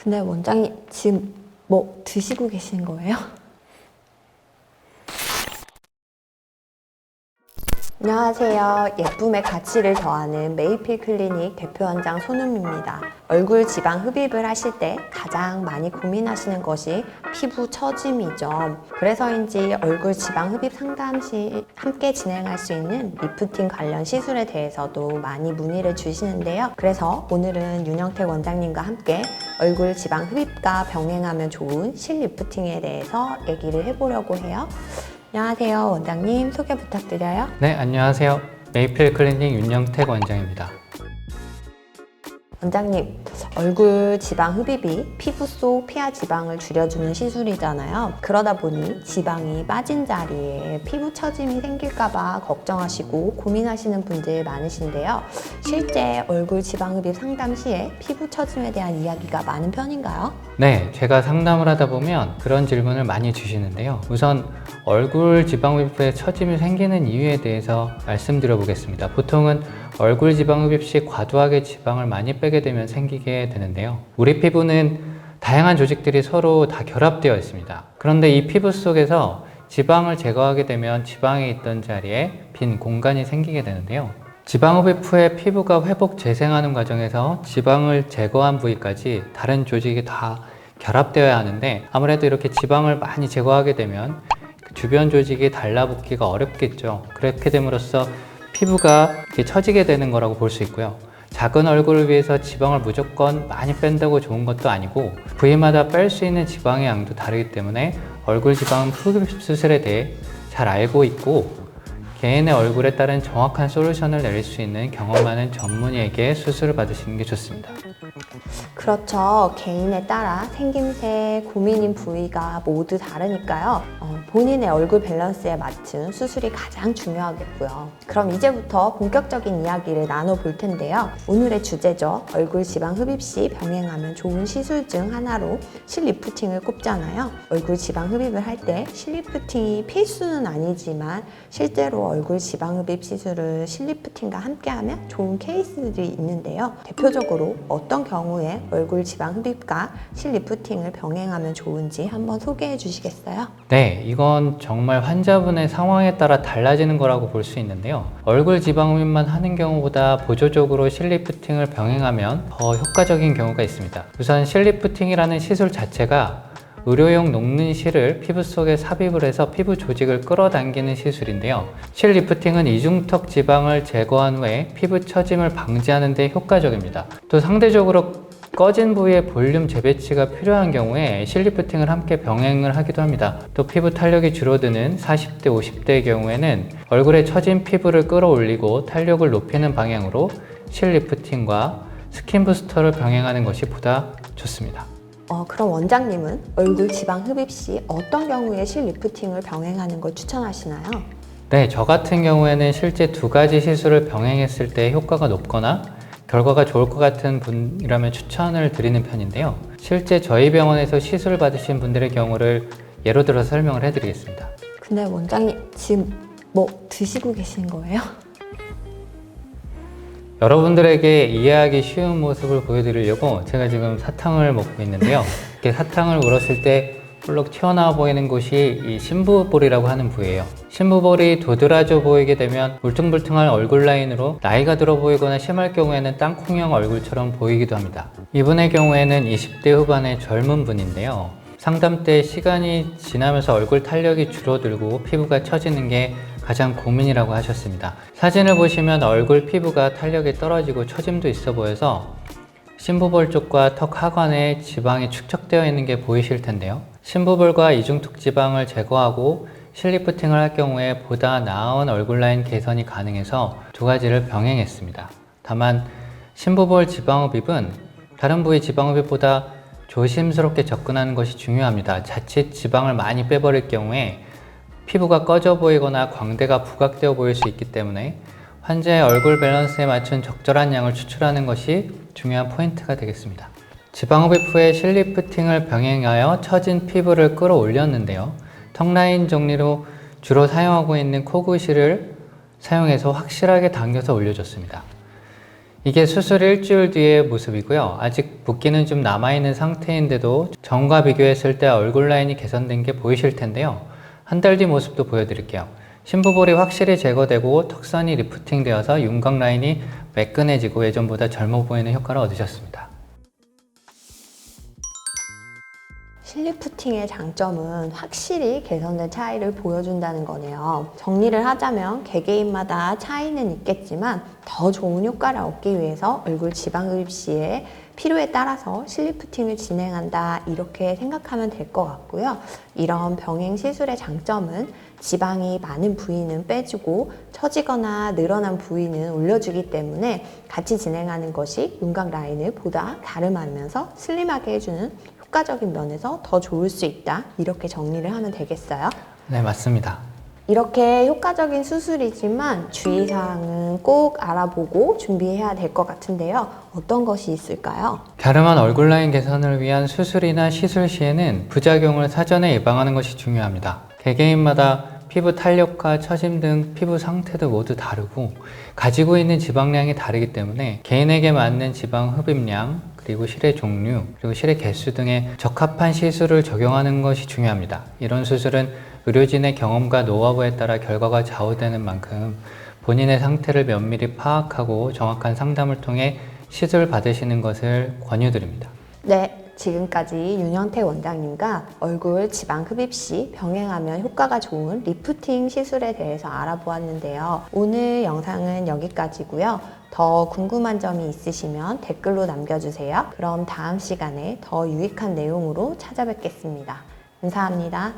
근데 원장님 지금 뭐 드시고 계신 거예요? 안녕하세요. 예쁨의 가치를 더하는 메이필 클리닉 대표 원장 손은미입니다. 얼굴 지방 흡입을 하실 때 가장 많이 고민하시는 것이 피부 처짐이죠. 그래서인지 얼굴 지방 흡입 상담 시 함께 진행할 수 있는 리프팅 관련 시술에 대해서도 많이 문의를 주시는데요. 그래서 오늘은 윤영택 원장님과 함께 얼굴 지방 흡입과 병행하면 좋은 실리프팅에 대해서 얘기를 해보려고 해요. 안녕하세요. 원장님 소개 부탁드려요. 네, 안녕하세요. 메이필 클리닉 윤영택 원장입니다. 원장님, 얼굴 지방 흡입이 피부 속 피하 지방을 줄여주는 시술이잖아요. 그러다 보니 지방이 빠진 자리에 피부 처짐이 생길까봐 걱정하시고 고민하시는 분들 많으신데요. 실제 얼굴 지방 흡입 상담 시에 피부 처짐에 대한 이야기가 많은 편인가요? 네, 제가 상담을 하다 보면 그런 질문을 많이 주시는데요. 우선 얼굴 지방 흡입에 처짐이 생기는 이유에 대해서 말씀드려 보겠습니다. 보통은 얼굴 지방 흡입 시 과도하게 지방을 많이 빼게 되면 생기게 되는데요. 우리 피부는 다양한 조직들이 서로 다 결합되어 있습니다. 그런데 이 피부 속에서 지방을 제거하게 되면 지방에 있던 자리에 빈 공간이 생기게 되는데요. 지방 흡입 후에 피부가 회복 재생하는 과정에서 지방을 제거한 부위까지 다른 조직이 다 결합되어야 하는데, 아무래도 이렇게 지방을 많이 제거하게 되면 주변 조직이 달라붙기가 어렵겠죠. 그렇게 됨으로써 피부가 이렇게 처지게 되는 거라고 볼 수 있고요. 작은 얼굴을 위해서 지방을 무조건 많이 뺀다고 좋은 것도 아니고, 부위마다 뺄 수 있는 지방의 양도 다르기 때문에 얼굴 지방 흡입 수술에 대해 잘 알고 있고, 개인의 얼굴에 따른 정확한 솔루션을 내릴 수 있는 경험 많은 전문의에게 수술을 받으시는 게 좋습니다. 그렇죠. 개인에 따라 생김새, 고민인 부위가 모두 다르니까요. 본인의 얼굴 밸런스에 맞춘 수술이 가장 중요하겠고요. 그럼 이제부터 본격적인 이야기를 나눠볼 텐데요. 오늘의 주제죠. 얼굴 지방 흡입 시 병행하면 좋은 시술 중 하나로 실리프팅을 꼽잖아요. 얼굴 지방 흡입을 할 때 실리프팅이 필수는 아니지만 실제로 얼굴 지방 흡입 시술을 실리프팅과 함께하면 좋은 케이스들이 있는데요. 대표적으로 어떤 경우에 얼굴 지방 흡입과 실리프팅을 병행하면 좋은지 한번 소개해 주시겠어요? 네, 이건 정말 환자분의 상황에 따라 달라지는 거라고 볼 수 있는데요. 얼굴 지방 흡입만 하는 경우보다 보조적으로 실리프팅을 병행하면 더 효과적인 경우가 있습니다. 우선 실리프팅이라는 시술 자체가 의료용 녹는 실을 피부 속에 삽입을 해서 피부 조직을 끌어당기는 시술인데요. 실리프팅은 이중턱 지방을 제거한 후에 피부 처짐을 방지하는 데 효과적입니다. 또 상대적으로 꺼진 부위의 볼륨 재배치가 필요한 경우에 실리프팅을 함께 병행을 하기도 합니다. 또 피부 탄력이 줄어드는 40대, 50대의 경우에는 얼굴에 처진 피부를 끌어올리고 탄력을 높이는 방향으로 실리프팅과 스킨 부스터를 병행하는 것이 보다 좋습니다. 그럼 원장님은 얼굴 지방 흡입 시 어떤 경우에 실리프팅을 병행하는 걸 추천하시나요? 네, 저 같은 경우에는 실제 두 가지 시술을 병행했을 때 효과가 높거나 결과가 좋을 것 같은 분이라면 추천을 드리는 편인데요. 실제 저희 병원에서 시술을 받으신 분들의 경우를 예로 들어서 설명을 해드리겠습니다. 근데 원장님 지금 뭐 드시고 계신 거예요? 여러분들에게 이해하기 쉬운 모습을 보여드리려고 제가 지금 사탕을 먹고 있는데요. 이렇게 사탕을 물었을 때 볼록 튀어나와 보이는 곳이 이 심부볼이라고 하는 부위예요. 심부볼이 도드라져 보이게 되면 울퉁불퉁한 얼굴 라인으로 나이가 들어 보이거나 심할 경우에는 땅콩형 얼굴처럼 보이기도 합니다. 이분의 경우에는 20대 후반의 젊은 분인데요. 상담 때 시간이 지나면서 얼굴 탄력이 줄어들고 피부가 처지는 게 가장 고민이라고 하셨습니다. 사진을 보시면 얼굴 피부가 탄력이 떨어지고 처짐도 있어 보여서 심부볼 쪽과 턱 하관에 지방이 축적되어 있는 게 보이실 텐데요. 심부볼과 이중턱 지방을 제거하고 실리프팅을 할 경우에 보다 나은 얼굴 라인 개선이 가능해서 두 가지를 병행했습니다. 다만 심부볼 지방 흡입은 다른 부위 지방 흡입보다 조심스럽게 접근하는 것이 중요합니다. 자칫 지방을 많이 빼버릴 경우에 피부가 꺼져 보이거나 광대가 부각되어 보일 수 있기 때문에 환자의 얼굴 밸런스에 맞춘 적절한 양을 추출하는 것이 중요한 포인트가 되겠습니다. 지방 흡입 후에 실리프팅을 병행하여 처진 피부를 끌어올렸는데요. 턱 라인 정리로 주로 사용하고 있는 코굿실을 사용해서 확실하게 당겨서 올려줬습니다. 이게 수술 일주일 뒤의 모습이고요. 아직 붓기는 좀 남아있는 상태인데도 전과 비교했을 때 얼굴 라인이 개선된 게 보이실 텐데요. 한 달 뒤 모습도 보여드릴게요. 심부볼이 확실히 제거되고 턱선이 리프팅되어서 윤곽 라인이 매끈해지고 예전보다 젊어 보이는 효과를 얻으셨습니다. 실리프팅의 장점은 확실히 개선된 차이를 보여준다는 거네요. 정리를 하자면 개개인마다 차이는 있겠지만 더 좋은 효과를 얻기 위해서 얼굴 지방 흡입 시에 필요에 따라서 실리프팅을 진행한다, 이렇게 생각하면 될 것 같고요. 이런 병행 시술의 장점은 지방이 많은 부위는 빼주고 처지거나 늘어난 부위는 올려주기 때문에 같이 진행하는 것이 윤곽 라인을 보다 가름하면서 슬림하게 해주는 효과적인 면에서 더 좋을 수 있다, 이렇게 정리를 하면 되겠어요. 네, 맞습니다. 이렇게 효과적인 수술이지만 주의사항은 꼭 알아보고 준비해야 될 것 같은데요. 어떤 것이 있을까요? 갸름한 얼굴 라인 개선을 위한 수술이나 시술 시에는 부작용을 사전에 예방하는 것이 중요합니다. 개개인마다 피부 탄력과 처짐 등 피부 상태도 모두 다르고 가지고 있는 지방량이 다르기 때문에 개인에게 맞는 지방 흡입량, 그리고 실의 종류, 그리고 실의 개수 등에 적합한 시술을 적용하는 것이 중요합니다. 이런 수술은 의료진의 경험과 노하우에 따라 결과가 좌우되는 만큼 본인의 상태를 면밀히 파악하고 정확한 상담을 통해 시술 받으시는 것을 권유드립니다. 네, 지금까지 윤형택 원장님과 얼굴 지방 흡입 시 병행하면 효과가 좋은 리프팅 시술에 대해서 알아보았는데요. 오늘 영상은 여기까지고요. 더 궁금한 점이 있으시면 댓글로 남겨주세요. 그럼 다음 시간에 더 유익한 내용으로 찾아뵙겠습니다. 감사합니다.